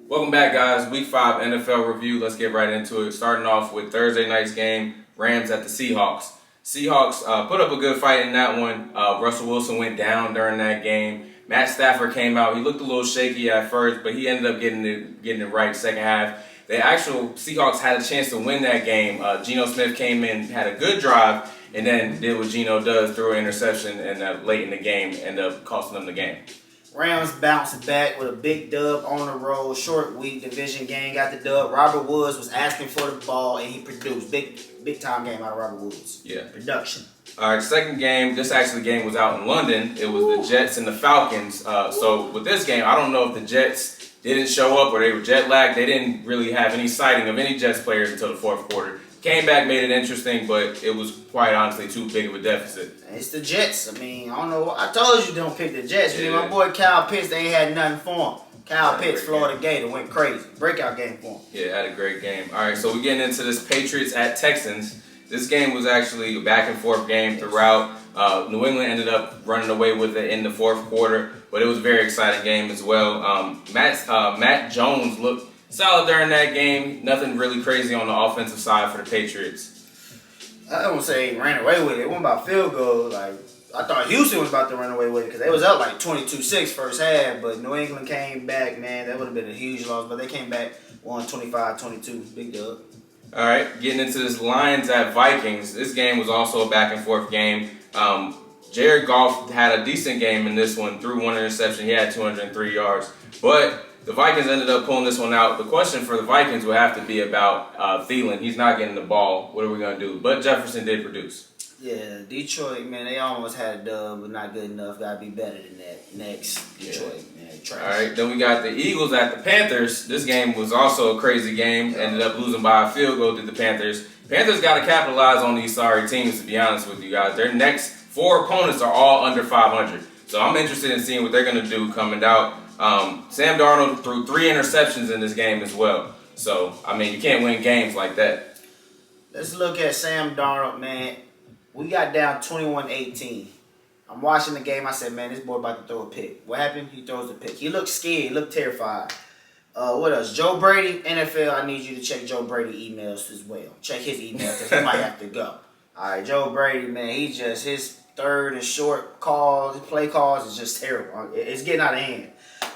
Welcome back, guys. Week 5 NFL review. Let's get right into it. Starting off with Thursday night's game, Rams at the Seahawks. Seahawks put up a good fight in that one. Russell Wilson went down during that game. Matt Stafford came out. He looked a little shaky at first, but he ended up getting it right second half. The actual Seahawks had a chance to win that game. Geno Smith came in, had a good drive, and then did what Geno does, threw an interception, and late in the game ended up costing them the game. Rams bounced back with a big dub on the road. Short week division game, got the dub. Robert Woods was asking for the ball and he produced. Big time game out of Robert Woods. Yeah. Production. All right, second game. This actually game was out in London. It was the Jets and the Falcons. So with this game, I don't know if the Jets didn't show up or they were jet lagged. They didn't really have any sighting of any Jets players until the fourth quarter. Came back, made it interesting, but it was quite honestly too big of a deficit. It's the Jets. I don't know. I told you don't pick the Jets. Yeah. My boy Kyle Pitts, they ain't had nothing for him. Kyle Pitts, Florida Gator, went crazy. Breakout game for him. Yeah, had a great game. All right, so we're getting into this Patriots at Texans. This game was actually a back and forth game throughout. New England ended up running away with it in the fourth quarter, but it was a very exciting game as well. Matt Jones looked solid during that game. Nothing really crazy on the offensive side for the Patriots. I don't say ran away with it. It wasn't about field goal. Like I thought Houston was about to run away with it because they was up like 22-6 first half, but New England came back, man. That would have been a huge loss, but they came back, won 25-22. Big dub. All right, getting into this Lions at Vikings. This game was also a back and forth game. Jared Goff had a decent game in this one, threw one interception. He had 203 yards, but the Vikings ended up pulling this one out. The question for the Vikings would have to be about Thielen. He's not getting the ball. What are we going to do? But Jefferson did produce. Yeah, Detroit, man, they almost had a dub, but not good enough. Got to be better than that. Next, Detroit, man, trash. All right, then we got the Eagles at the Panthers. This game was also a crazy game. Ended up losing by a field goal to the Panthers. Panthers got to capitalize on these sorry teams, to be honest with you guys. Their next 4 opponents are all under 500. So I'm interested in seeing what they're going to do coming out. Sam Darnold threw 3 interceptions in this game as well. So, you can't win games like that. Let's look at Sam Darnold, man. We got down 21-18. I'm watching the game. I said, man, this boy about to throw a pick. What happened? He throws the pick. He looked scared. He looked terrified. What else? Joe Brady, NFL, I need you to check Joe Brady emails as well. Check his emails because he might have to go. All right, Joe Brady, man, his third and short calls, his play calls is just terrible. It's getting out of hand.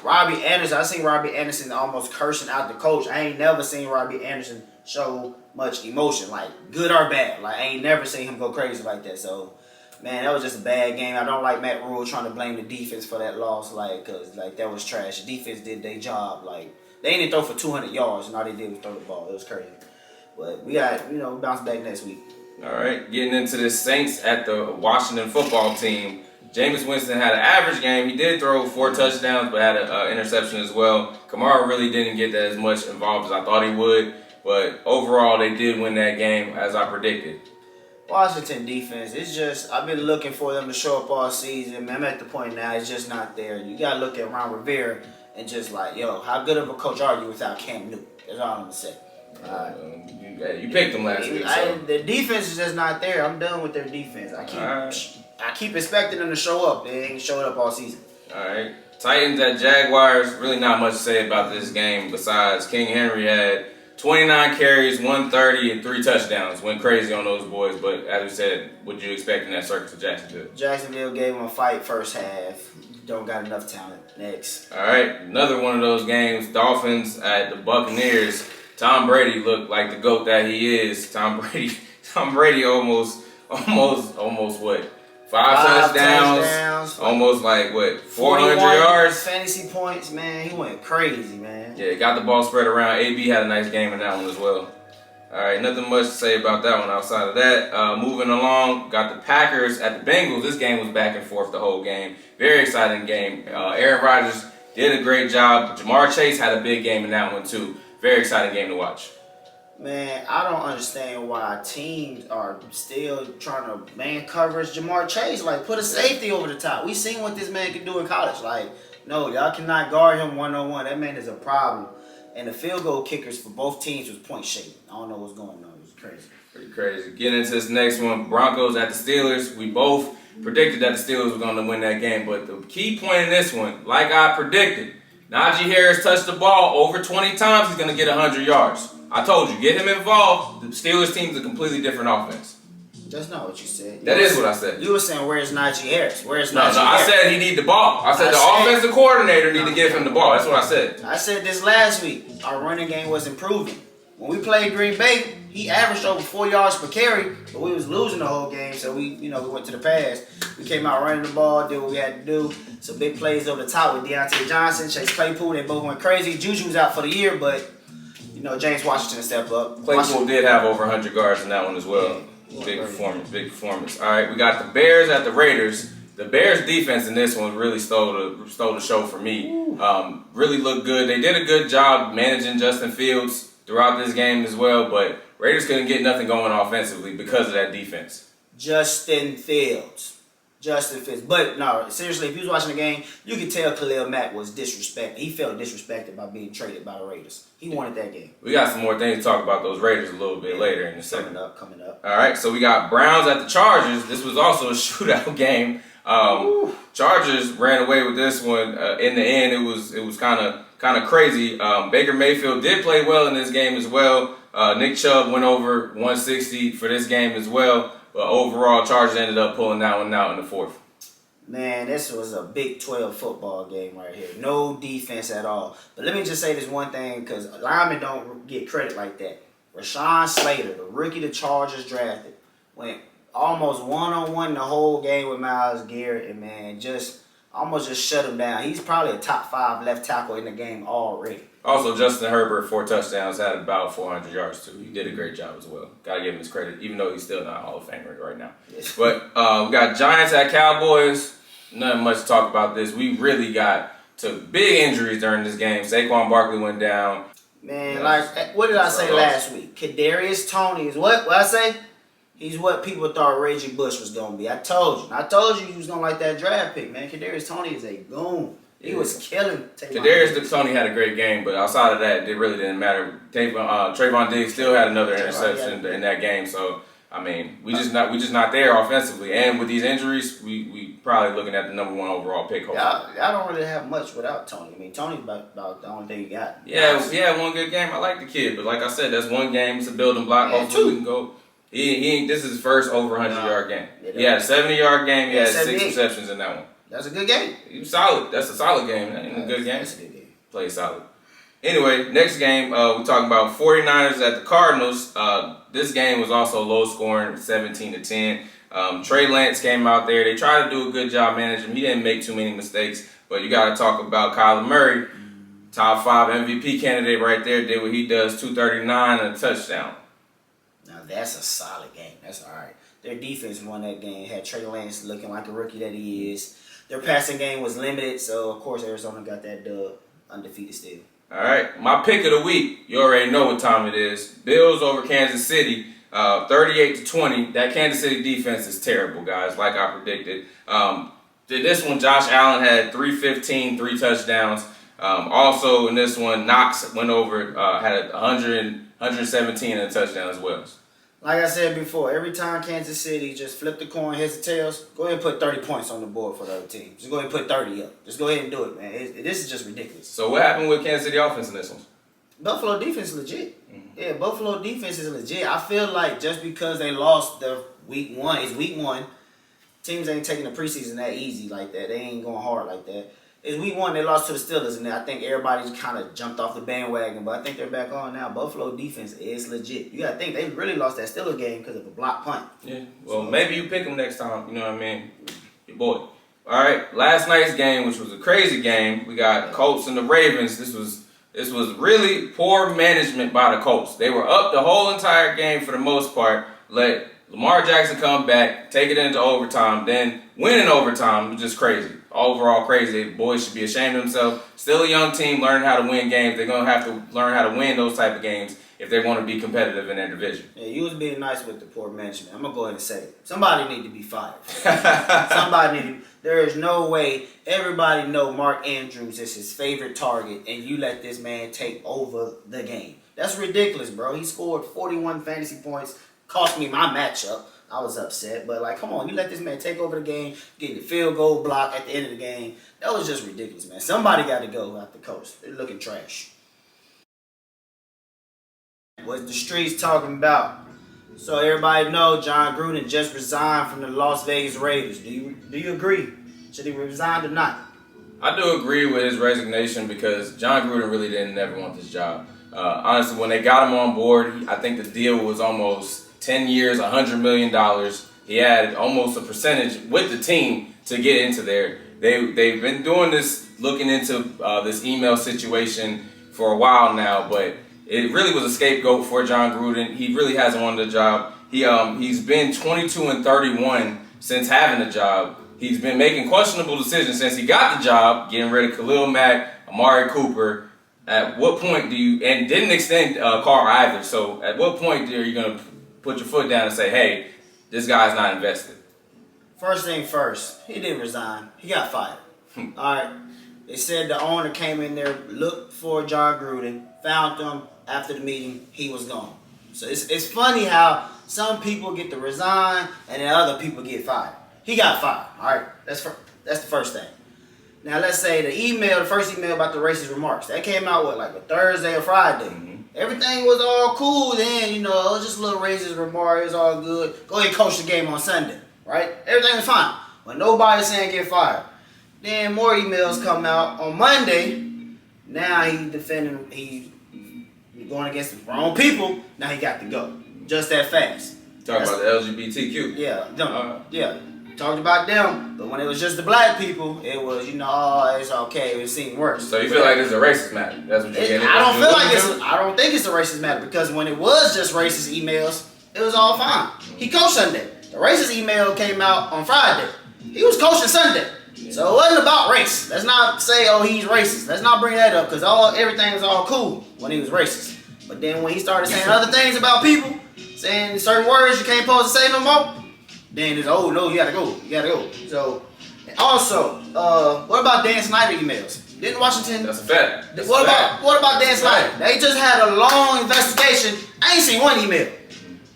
Robbie Anderson, I seen Robbie Anderson almost cursing out the coach. I ain't never seen Robbie Anderson show much emotion, like good or bad. Like I ain't never seen him go crazy like that. So, man, that was just a bad game. I don't like Matt Rule trying to blame the defense for that loss, cause that was trash. The defense did their job. Like they didn't throw for 200 yards, and all they did was throw the ball. It was crazy. But we got, we bounce back next week. All right, getting into the Saints at the Washington football team. Jameis Winston had an average game. He did throw 4 touchdowns, but had an interception as well. Kamara really didn't get that as much involved as I thought he would. But overall, they did win that game as I predicted. Washington defense, it's just, I've been looking for them to show up all season. Man, I'm at the point now, it's just not there. You got to look at Ron Rivera and just like, yo, how good of a coach are you without Cam Newton? That's all I'm going to say. You picked them last week. So. The defense is just not there. I'm done with their defense. I keep expecting them to show up. They ain't showed up all season. All right. Titans at Jaguars. Really not much to say about this game besides King Henry had 29 carries, 130, and 3 touchdowns. Went crazy on those boys. But as we said, what you expect in that circus of Jacksonville? Jacksonville gave them a fight first half. Don't got enough talent. Next. All right. Another one of those games. Dolphins at the Buccaneers. Tom Brady looked like the GOAT that he is. Tom Brady almost what? 5 touchdowns, almost like what, 400 yards? Fantasy points, man. He went crazy, man. Yeah, got the ball spread around. AB had a nice game in that one as well. All right, nothing much to say about that one outside of that. Moving along, got the Packers at the Bengals. This game was back and forth the whole game. Very exciting game. Aaron Rodgers did a great job. Jamar Chase had a big game in that one too. Very exciting game to watch. Man, I don't understand why teams are still trying to man coverage Jamar Chase. Like, put a safety over the top. We seen what this man can do in college. Like, no, y'all cannot guard him one-on-one. That man is a problem. And the field goal kickers for both teams was point shaped. I don't know what's going on. It was crazy. Pretty crazy. Getting into this next one, Broncos at the Steelers. We both predicted that the Steelers were going to win that game. But the key point in this one, like I predicted, Najee Harris touched the ball over 20 times, he's going to get 100 yards. I told you, get him involved. The Steelers team's a completely different offense. That's not what you said. That is what I said. You were saying, where's Najee Harris? Where's No, Najee Harris? I said he need the ball. I said the offensive coordinator need to give him the ball. That's what I said. I said this last week. Our running game was improving. When we played Green Bay, he averaged over 4 yards per carry, but we was losing the whole game, so we went to the pass. We came out running the ball, did what we had to do. Some big plays over the top with Deontay Johnson, Chase Claypool. They both went crazy. Juju was out for the year, but James Washington stepped up. Claypool did have over 100 yards in that one as well. Big performance. All right, we got the Bears at the Raiders. The Bears defense in this one really stole the show for me. Really looked good. They did a good job managing Justin Fields throughout this game as well, but Raiders couldn't get nothing going offensively because of that defense. Justin Fields. But no, seriously, if you was watching the game, you could tell Khalil Mack was disrespected. He felt disrespected by being traded by the Raiders. He wanted that game. We got some more things to talk about those Raiders a little bit later in the second. Coming up. All right, so we got Browns at the Chargers. This was also a shootout game. Chargers ran away with this one. In the end, it was kind of crazy. Baker Mayfield did play well in this game as well. Nick Chubb went over 160 for this game as well. But overall, Chargers ended up pulling that one out in the fourth. Man, this was a Big 12 football game right here. No defense at all. But let me just say this one thing, because linemen don't get credit like that. Rashawn Slater, the rookie the Chargers drafted, went almost one-on-one the whole game with Myles Garrett, and man, almost shut him down. He's probably a top 5 left tackle in the game already. Also, Justin Herbert, 4 touchdowns, had about 400 yards too. He did a great job as well. Gotta give him his credit, even though he's still not a Hall of Famer right now. Yes. But we got Giants at Cowboys. Nothing much to talk about this. We really got to big injuries during this game. Saquon Barkley went down. Man, what did I say last week? Kadarius Toney is what I say? He's what people thought Reggie Bush was gonna be. I told you he was gonna like that draft pick, man. Kadarius Toney is a goon. He was killing. Kadarius Toney had a great game, but outside of that, it really didn't matter. Trayvon Diggs still had another interception in that game. So I mean, we just not there offensively, and with these injuries, we probably looking at the number 1 overall pick. Y'all don't really have much without Toney. I mean, Toney's about the only thing you got. Yeah, one good game. I like the kid, but like I said, that's one game. It's a building block. Hopefully we can go. This is his first over 100-yard game. He had a 70-yard game. He had 6 receptions in that one. That's a good game. He was solid. That's a solid game. That ain't a good game. That's a good game. Played solid. Anyway, next game, we're talking about 49ers at the Cardinals. This game was also low scoring, 17-10. Trey Lance came out there. They tried to do a good job managing him. He didn't make too many mistakes. But you got to talk about Kyler Murray, top 5 MVP candidate right there. Did what he does, 239 and a touchdown. Now that's a solid game. That's all right. Their defense won that game. Had Trey Lance looking like the rookie that he is. Their passing game was limited, so of course Arizona got that dub, undefeated still. All right, my pick of the week. You already know what time it is. Bills over Kansas City, 38-20. That Kansas City defense is terrible, guys, like I predicted. This one, Josh Allen had 315, 3 touchdowns. Also in this one, Knox went over, had 117 and a touchdown as well. Like I said before, every time Kansas City just flip the coin, heads or tails, go ahead and put 30 points on the board for the other team. Just go ahead and put 30 up. Just go ahead and do it, man. This is just ridiculous. So what happened with Kansas City offense in this one? Buffalo defense is legit. Mm-hmm. Yeah, Buffalo defense is legit. I feel like just because they lost their week 1, it's week 1. Teams ain't taking the preseason that easy like that. They ain't going hard like that. It's week 1, they lost to the Steelers, and I think everybody's kind of jumped off the bandwagon, but I think they're back on now. Buffalo defense is legit. You got to think, they really lost that Steelers game because of a block punt. Yeah, well, maybe you pick them next time, you know what I mean? Your boy. All right, last night's game, which was a crazy game, we got Colts and the Ravens. This was really poor management by the Colts. They were up the whole entire game for the most part, let Lamar Jackson come back, take it into overtime, then win in overtime. It was just crazy. Overall crazy. Boys should be ashamed of themselves. Still a young team learning how to win games. They're going to have to learn how to win those type of games if they want to be competitive in their division. Yeah, you was being nice with the poor management. I'm going to go ahead and say it. Somebody need to be fired. Somebody need to. There is no way everybody know Mark Andrews is his favorite target and you let this man take over the game. That's ridiculous, bro. He scored 41 fantasy points. Cost me my matchup. I was upset. But, like, come on, you let this man take over the game, get the field goal block at the end of the game. That was just ridiculous, man. Somebody got to go out the coach. They're looking trash. What the streets talking about? So everybody know Jon Gruden just resigned from the Las Vegas Raiders. Do you agree? Should he resign or not? I do agree with his resignation because Jon Gruden really didn't ever want this job. Honestly, when they got him on board, I think the deal was almost 10 years, $100 million. He had almost a percentage with the team to get into there. They've been doing this, looking into this email situation for a while now, but it really was a scapegoat for Jon Gruden. He really hasn't wanted a job. He's been 22-31 since having a job. He's been making questionable decisions since he got the job, getting rid of Khalil Mack, Amari Cooper. At what point do you, and didn't extend Carr either, so at what point are you going to put your foot down and say, hey, this guy's not invested? First thing first, he didn't resign. He got fired. All right. They said the owner came in there, looked for Jon Gruden, found him. After the meeting, he was gone. So it's funny how some people get to resign and then other people get fired. He got fired. All right, that's the first thing. Now let's say the first email about the racist remarks that came out like a Thursday or Friday. Mm-hmm. Everything was all cool then, it was just a little racist remark. It was all good. Go ahead and coach the game on Sunday, right? Everything was fine. But nobody's saying get fired. Then more emails come out on Monday. Now he defending going against the wrong people. Now he got to go. Just that fast. Talk about the LGBTQ. Yeah. Talked about them, but when it was just the black people, it was, it's okay. It seemed worse. So you feel like it's a racist matter? That's what you're getting. I don't think it's a racist matter because when it was just racist emails, it was all fine. He coached Sunday. The racist email came out on Friday. He was coaching Sunday. So it wasn't about race. Let's not say, he's racist. Let's not bring that up because everything was all cool when he was racist. But then when he started saying other things about people, saying certain words you can't supposed to say no more, then it's, no, you gotta go. So, also, what about Dan Snyder emails? Didn't Washington? That's a fact. What about Dan Snyder? They just had a long investigation. I ain't seen one email.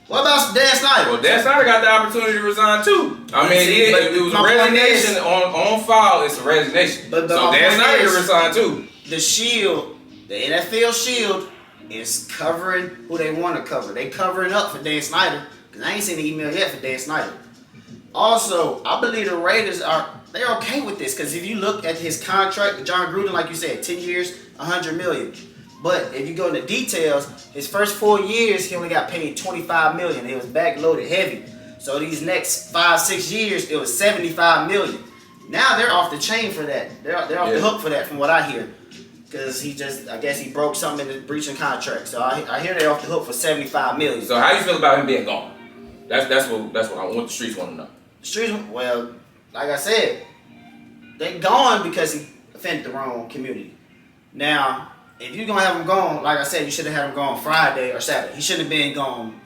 What about Dan Snyder? Well, Dan Snyder got the opportunity to resign too. I mean, it was a resignation on file. It's a resignation. So Dan Snyder can resign too. The Shield, the NFL Shield, is covering who they want to cover. They covering up for Dan Snyder because I ain't seen the email yet for Dan Snyder. Also, I believe the Raiders they're okay with this because if you look at his contract, Jon Gruden, like you said, 10 years, $100 million. But if you go into details, his first 4 years, he only got paid $25 million. It was backloaded heavy. So these next 5-6 years, it was $75 million. Now they're off the chain for that. They're off the hook for that, from what I hear. Because I guess he broke something in the breaching contract. So I hear they're off the hook for $75 million. So how you feel about him being gone? That's what I want the streets want to know. The streets, well, like I said, they gone because he offended the wrong community. Now, if you're gonna have him gone, like I said, you should have had him gone Friday or Saturday. He shouldn't have been gone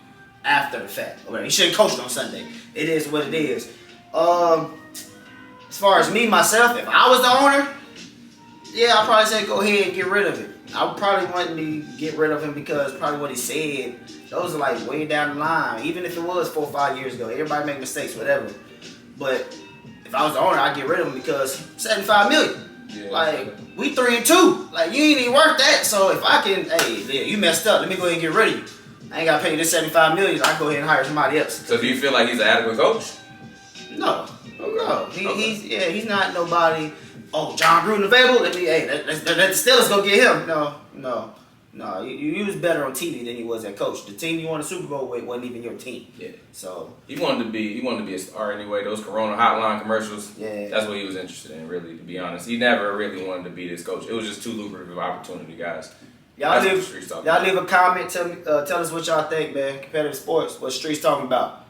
after the fact. He shouldn't have coached on Sunday. It is what it is. As far as me myself, if I was the owner, yeah, I'd probably say go ahead and get rid of it. I would probably want to get rid of him because probably what he said, those are like way down the line. Even if it was 4 or 5 years ago, everybody make mistakes, whatever. But if I was the owner, I'd get rid of him because $75 million. Yeah. Like, we 3-2. Like, you ain't even worth that. So if I can, you messed up. Let me go ahead and get rid of you. I ain't got to pay you this $75 million. I go ahead and hire somebody else. So do you feel like he's an adequate coach? No. No. He's not nobody. Oh, Jon Gruden available? Let the Steelers go get him. No. You was better on TV than he was at coach. The team you won the Super Bowl with wasn't even your team. Yeah. So he wanted to be a star anyway. Those Corona hotline commercials. Yeah. That's what he was interested in, really, to be honest. He never really wanted to be this coach. It was just too lucrative of opportunity, guys. Y'all leave a comment. Tell us what y'all think, man. Competitive sports. What Streets talking about?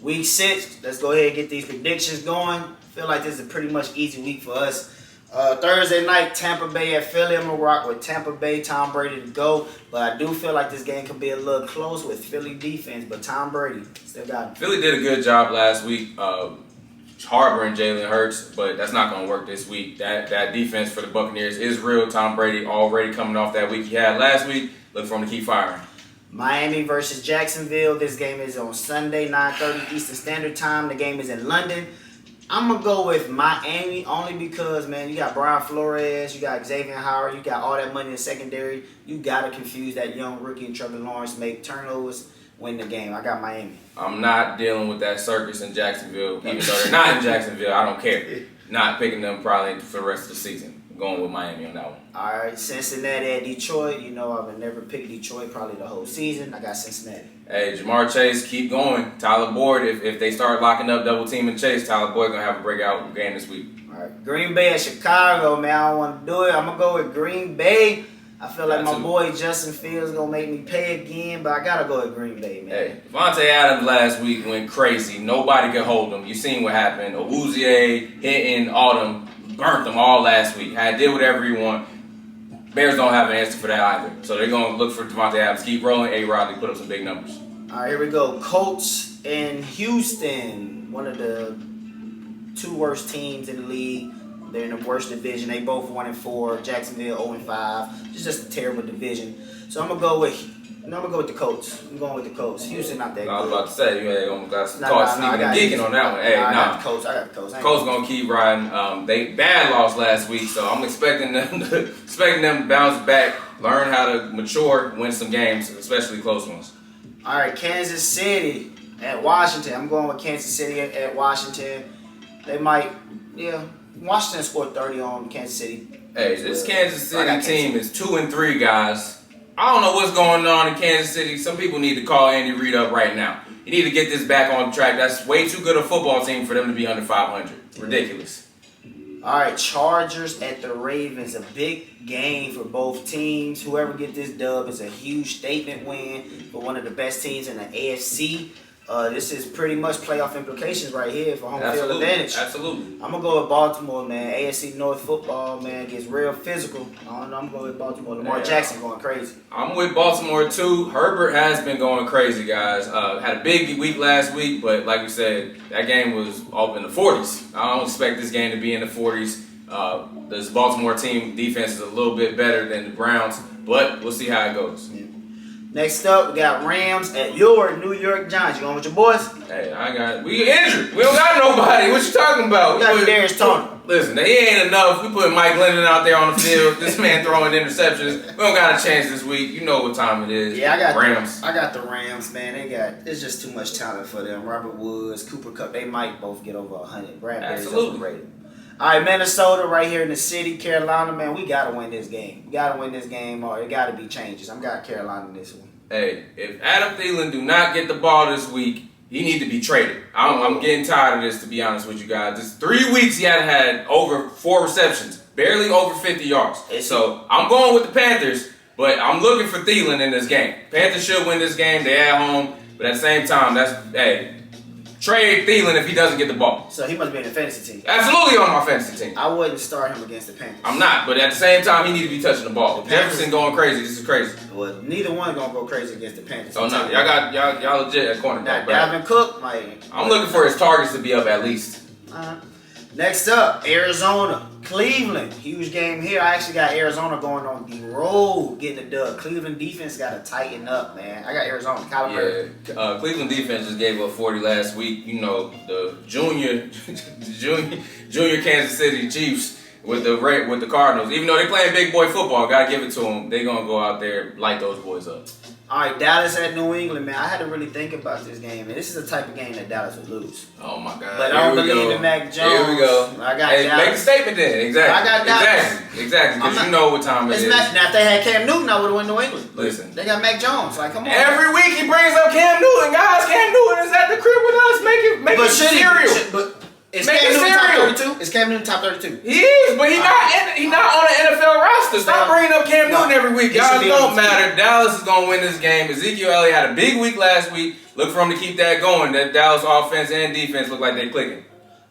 Week 6. Let's go ahead and get these predictions going. Feel like this is a pretty much easy week for us. Thursday night, Tampa Bay at Philly. I'm going to rock with Tampa Bay, Tom Brady to go. But I do feel like this game could be a little close with Philly defense. But Tom Brady still got it. Philly did a good job last week harboring Jalen Hurts, but that's not going to work this week. That defense for the Buccaneers is real. Tom Brady already coming off that week he had last week. Look for him to keep firing. Miami versus Jacksonville. This game is on Sunday, 9:30 Eastern Standard Time. The game is in London. I'm going to go with Miami only because, man, you got Brian Flores, you got Xavier Howard, you got all that money in the secondary. You got to confuse that young rookie and Trevor Lawrence, make turnovers, win the game. I got Miami. I'm not dealing with that circus in Jacksonville, even though they're not in Jacksonville. I don't care. Not picking them probably for the rest of the season. Going with Miami on that one. All right, Cincinnati at Detroit. You know I would never pick Detroit probably the whole season. I got Cincinnati. Hey, Jamar Chase, keep going. Tyler Boyd, if they start locking up double teaming Chase, Tyler Boyd gonna have a breakout game this week. All right, Green Bay at Chicago, man. I don't want to do it. I'm gonna go with Green Bay. I feel like my boy Justin Fields gonna make me pay again, but I gotta go with Green Bay, man. Hey, Devontae Adams last week went crazy. Nobody could hold him. You seen what happened. Awuzie, Hinton, Autumn, burnt them all last week. Had did whatever he want. Bears don't have an answer for that either. So they're gonna look for Devontae Adams. Keep rolling. A-Rod, put up some big numbers. All right, here we go. Colts in Houston, one of the two worst teams in the league. They're in the worst division. They both 1-4. Jacksonville 0-5. It's just a terrible division. So I'm gonna go with the Colts. I'm going with the Colts. Houston not that good. I was about to say, you almost got some Nah, sneaking and geeking on that one. Hey, I got the Colts. I got the Colts. Colts gonna keep riding. They bad lost last week, so I'm expecting them to bounce back, learn how to mature, win some games, especially close ones. All right, Kansas City at Washington. I'm going with Kansas City at Washington. They might, Washington scored 30 on Kansas City. Hey, this Kansas City team is 2-3, guys. I don't know what's going on in Kansas City. Some people need to call Andy Reid up right now. You need to get this back on track. That's way too good a football team for them to be under 500. Ridiculous. All right, Chargers at the Ravens. A big game for both teams. Whoever gets this dub is a huge statement win for one of the best teams in the AFC. This is pretty much playoff implications right here for home field advantage. Absolutely. I'm going to go with Baltimore, man. AFC North football, man, gets real physical. I don't know, I'm going with Baltimore. Lamar Jackson going crazy. I'm with Baltimore, too. Herbert has been going crazy, guys. Had a big week last week, but like we said, that game was up in the 40s. I don't expect this game to be in the 40s. This Baltimore team defense is a little bit better than the Browns, but we'll see how it goes. Yeah. Next up, we got Rams at your New York Giants. You going with your boys? Hey, we injured. We don't got nobody. What you talking about? We got Darius Tony. Listen, he ain't enough. We put Mike Glennon out there on the field. This man throwing interceptions. We don't got a chance this week. You know what time it is. Yeah, I got Rams. I got the Rams, man. It's just too much talent for them. Robert Woods, Cooper Kupp, they might both get over 100. Bradbury's overrated. All right, Minnesota right here in the city. Carolina, man, we got to win this game. We got to win this game or it got to be changes. I'm got Carolina in this one. Hey, if Adam Thielen do not get the ball this week, he need to be traded. I'm getting tired of this, to be honest with you guys. This 3 weeks he had over 4 receptions, barely over 50 yards. So I'm going with the Panthers, but I'm looking for Thielen in this game. Panthers should win this game. They're at home, but at the same time, trade Thielen if he doesn't get the ball. So he must be in the fantasy team. Absolutely on my fantasy team. I wouldn't start him against the Panthers. I'm not, but at the same time, he need to be touching the ball. Jefferson going crazy. This is crazy. Well, neither one gonna go crazy against the Panthers. Oh no, y'all legit at cornerback. Dalvin Cook, I'm looking for his targets to be up at least. Next up, Arizona, Cleveland. Huge game here. I actually got Arizona going on the road, getting the dub. Cleveland defense got to tighten up, man. I got Arizona. Cleveland defense just gave up 40 last week. You know, the junior Kansas City Chiefs with the Cardinals. Even though they playing big boy football, gotta give it to them. They gonna go out there light those boys up. All right, Dallas at New England, man. I had to really think about this game, and this is the type of game that Dallas would lose. Oh my God! But I don't believe in Mac Jones. Here we go. I got Dallas. Make a statement then. Exactly. I got Dallas. Exactly. Because you know what time it is. Now, if they had Cam Newton, I would have went New England. Listen, they got Mac Jones. Like, come on. Every week he brings up Cam Newton, guys. Cam Newton is at the crib with us, making cereal. Is Cam Newton top 32? Is Cam Newton top 32? He is, but he's not on the NFL roster. Stop bringing up Cam Newton every week. Guys, it don't matter. Dallas is going to win this game. Ezekiel Elliott had a big week last week. Look for him to keep that going. That Dallas offense and defense look like they're clicking.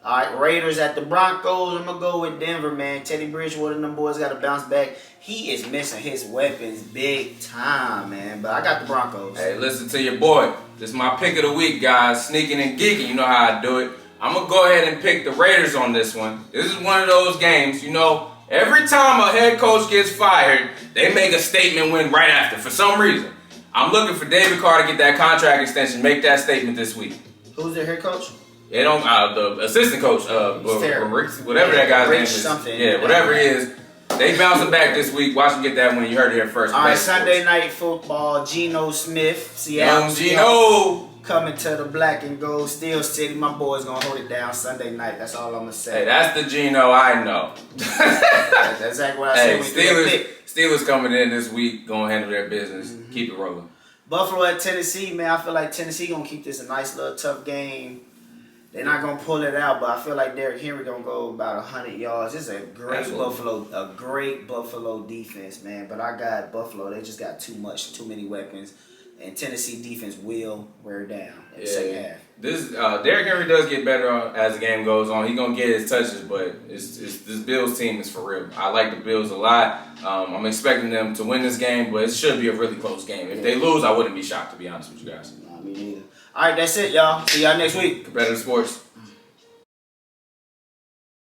All right, Raiders at the Broncos. I'm going to go with Denver, man. Teddy Bridgewater and them boys got to bounce back. He is missing his weapons big time, man. But I got the Broncos. Hey, listen to your boy. This is my pick of the week, guys. Sneaking and geeking. You know how I do it. I'm going to go ahead and pick the Raiders on this one. This is one of those games, you know, every time a head coach gets fired, they make a statement win right after for some reason. I'm looking for David Carr to get that contract extension. Make that statement this week. Who's their head coach? They don't. The assistant coach, whatever that guy's name is. Something. Yeah, whatever he is. They bouncing back this week. Watch him get that win. You heard it here first. All right, Sunday Night Football. Geno Smith, Seattle. Young Geno. Coming to the black and gold Steel City. My boys gonna hold it down Sunday night. That's all I'm gonna say. Hey, that's the Geno I know. That's exactly what I said. Steelers coming in this week, gonna handle their business. Mm-hmm. Keep it rolling. Buffalo at Tennessee, man. I feel like Tennessee gonna keep this a nice little tough game. They're not gonna pull it out, but I feel like Derrick Henry gonna go about 100 yards. This is a great Buffalo defense, man. But I got Buffalo. They just got too many weapons. And Tennessee defense will wear down in the second half. This Derrick Henry does get better as the game goes on. He's gonna get his touches, but this Bills team is for real. I like the Bills a lot. I'm expecting them to win this game, but it should be a really close game. If they lose, I wouldn't be shocked, to be honest with you guys. Nah, me neither. All right, that's it, y'all. See y'all next week. Competitive sports.